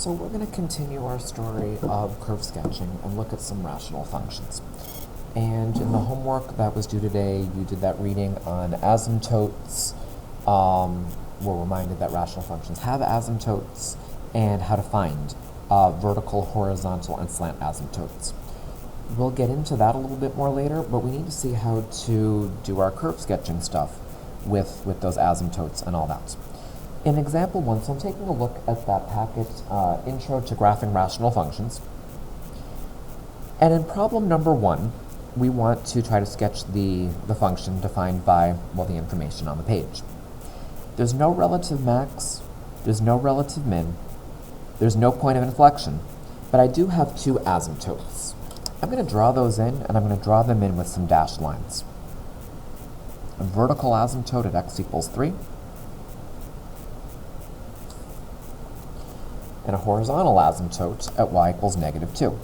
So we're going to continue our story of curve sketching and look at some rational functions. And in the homework that was due today, you did that reading on asymptotes. We're reminded that rational functions have asymptotes and how to find vertical, horizontal, and slant asymptotes. We'll get into that a little bit more later, but we need to see how to do our curve sketching stuff with those asymptotes and all that. In example 1, so I'm taking a look at that packet, Intro to Graphing Rational Functions. And in problem number 1, we want to try to sketch the function defined by, well, the information on the page. There's no relative max, there's no relative min, there's no point of inflection, but I do have two asymptotes. I'm going to draw those in, and I'm going to draw them in with some dashed lines. A vertical asymptote at x equals 3, and a horizontal asymptote at y equals negative 2.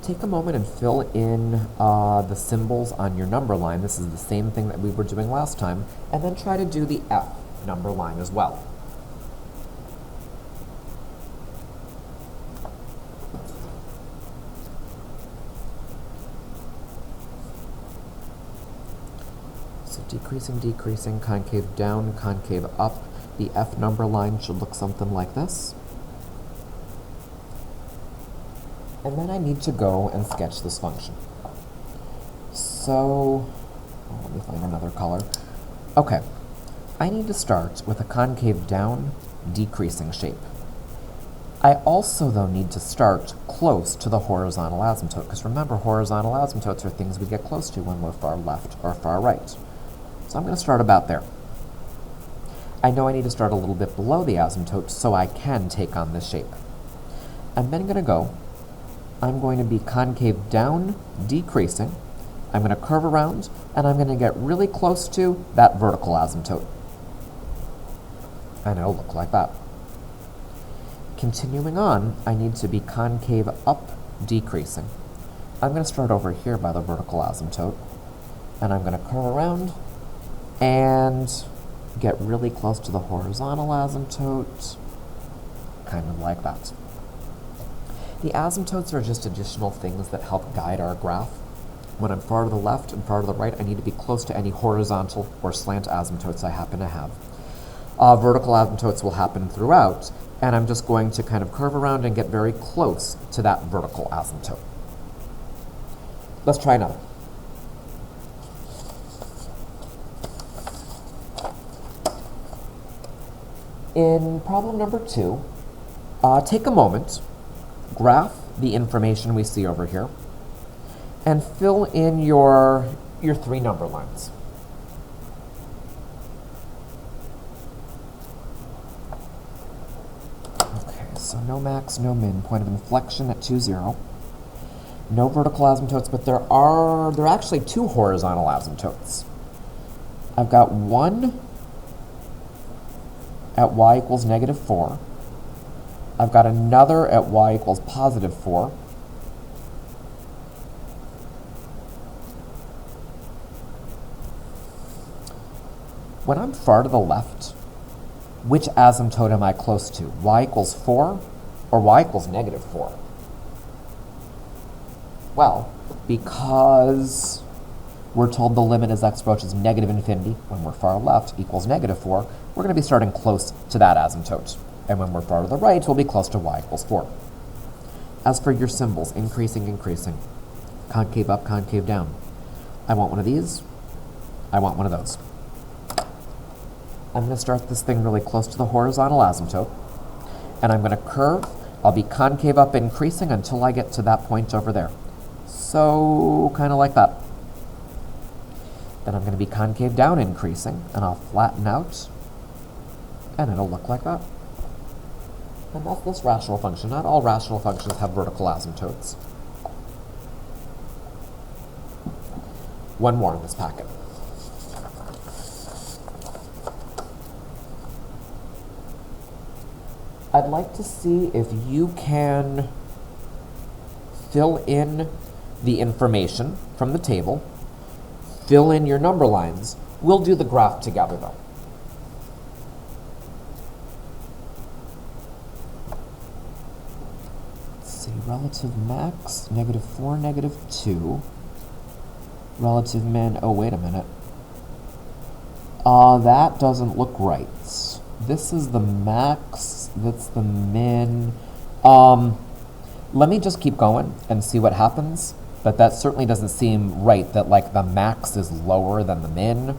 Take a moment and fill in the symbols on your number line. This is the same thing that we were doing last time, and then try to do the F number line as well. So decreasing, concave down, concave up. The F number line should look something like this. And then I need to go and sketch this function. So, let me find another color. Okay, I need to start with a concave down, decreasing shape. I also, though, need to start close to the horizontal asymptote, because remember, horizontal asymptotes are things we get close to when we're far left or far right. So I'm going to start about there. I know I need to start a little bit below the asymptote so I can take on this shape. I'm then I'm going to be concave down, decreasing. I'm going to curve around, and I'm going to get really close to that vertical asymptote. And it'll look like that. Continuing on, I need to be concave up, decreasing. I'm going to start over here by the vertical asymptote, and I'm going to curve around and get really close to the horizontal asymptote, kind of like that. The asymptotes are just additional things that help guide our graph. When I'm far to the left and far to the right, I need to be close to any horizontal or slant asymptotes I happen to have. Vertical asymptotes will happen throughout, and I'm just going to kind of curve around and get very close to that vertical asymptote. Let's try another. In problem number 2, take a moment, graph the information we see over here, and fill in your 3 number lines. Okay, so no max, no min, point of inflection at 2, 0. No vertical asymptotes, but there are actually 2 horizontal asymptotes. I've got one at y equals negative 4. I've got another at y equals positive 4. When I'm far to the left, which asymptote am I close to? Y equals 4 or y equals negative 4? Well, because we're told the limit as x approaches negative infinity, when we're far left equals negative 4, we're going to be starting close to that asymptote. And when we're far to the right, we'll be close to y equals 4. As for your symbols, increasing, concave up, concave down, I want one of these, I want one of those. I'm going to start this thing really close to the horizontal asymptote, and I'm going to curve. I'll be concave up, increasing until I get to that point over there. So, kind of like that. Then I'm going to be concave down, increasing, and I'll flatten out, and it'll look like that. And that's this rational function. Not all rational functions have vertical asymptotes. One more in this packet. I'd like to see if you can fill in the information from the table fill in your number lines. We'll do the graph together though. Let's see, relative max, -4, -2. Relative min, oh wait a minute. That doesn't look right. This is the max, that's the min. Let me just keep going and see what happens, but that certainly doesn't seem right, that like the max is lower than the min.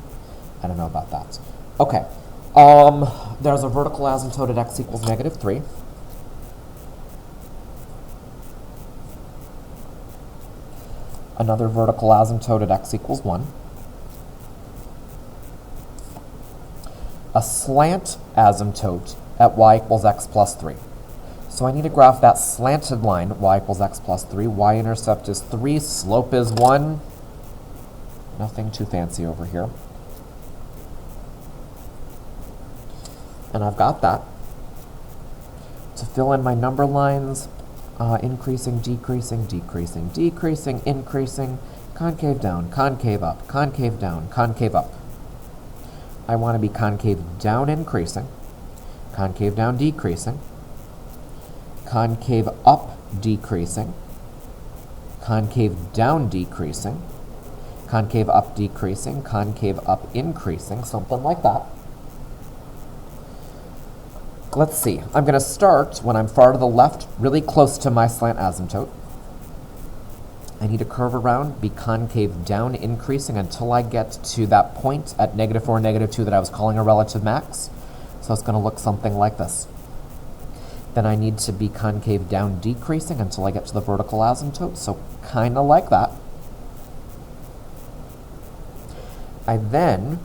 I don't know about that. Okay, there's a vertical asymptote at x equals -3. Another vertical asymptote at x equals 1. A slant asymptote at y equals x plus 3. So I need to graph that slanted line, y equals x plus 3. Y-intercept is 3, slope is 1. Nothing too fancy over here. And I've got that. To fill in my number lines, increasing, decreasing, decreasing, decreasing, increasing, concave down, concave up, concave down, concave up. I want to be concave down increasing, concave down decreasing, concave up decreasing, concave down decreasing, concave up decreasing, concave up increasing, something like that. Let's see, I'm going to start when I'm far to the left, really close to my slant asymptote. I need to curve around, be concave down increasing until I get to that point at -4, -2 that I was calling a relative max. So it's going to look something like this. Then I need to be concave down decreasing until I get to the vertical asymptote, so kind of like that. I then,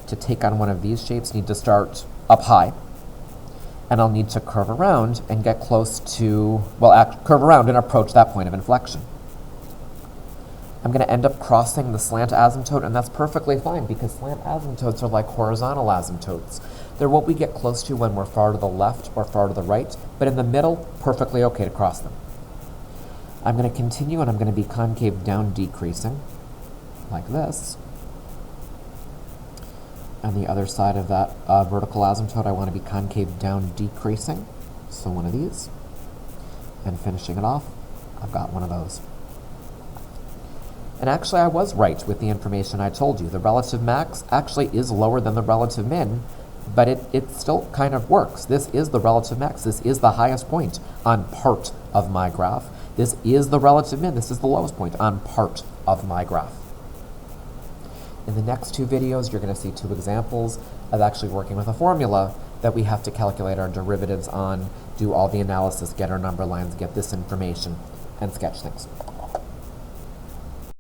to take on one of these shapes, need to start up high. And I'll need to curve around and get close to, well, curve around and approach that point of inflection. I'm going to end up crossing the slant asymptote, and that's perfectly fine because slant asymptotes are like horizontal asymptotes. They're what we get close to when we're far to the left or far to the right, but in the middle, perfectly okay to cross them. I'm going to continue, and I'm going to be concave down decreasing, like this. On the other side of that vertical asymptote, I want to be concave down decreasing, so one of these. And finishing it off, I've got one of those. And actually, I was right with the information I told you. The relative max actually is lower than the relative min, but it still kind of works. This is the relative max. This is the highest point on part of my graph. This is the relative min. This is the lowest point on part of my graph. In the next two videos, you're going to see two examples of actually working with a formula that we have to calculate our derivatives on, do all the analysis, get our number lines, get this information, and sketch things.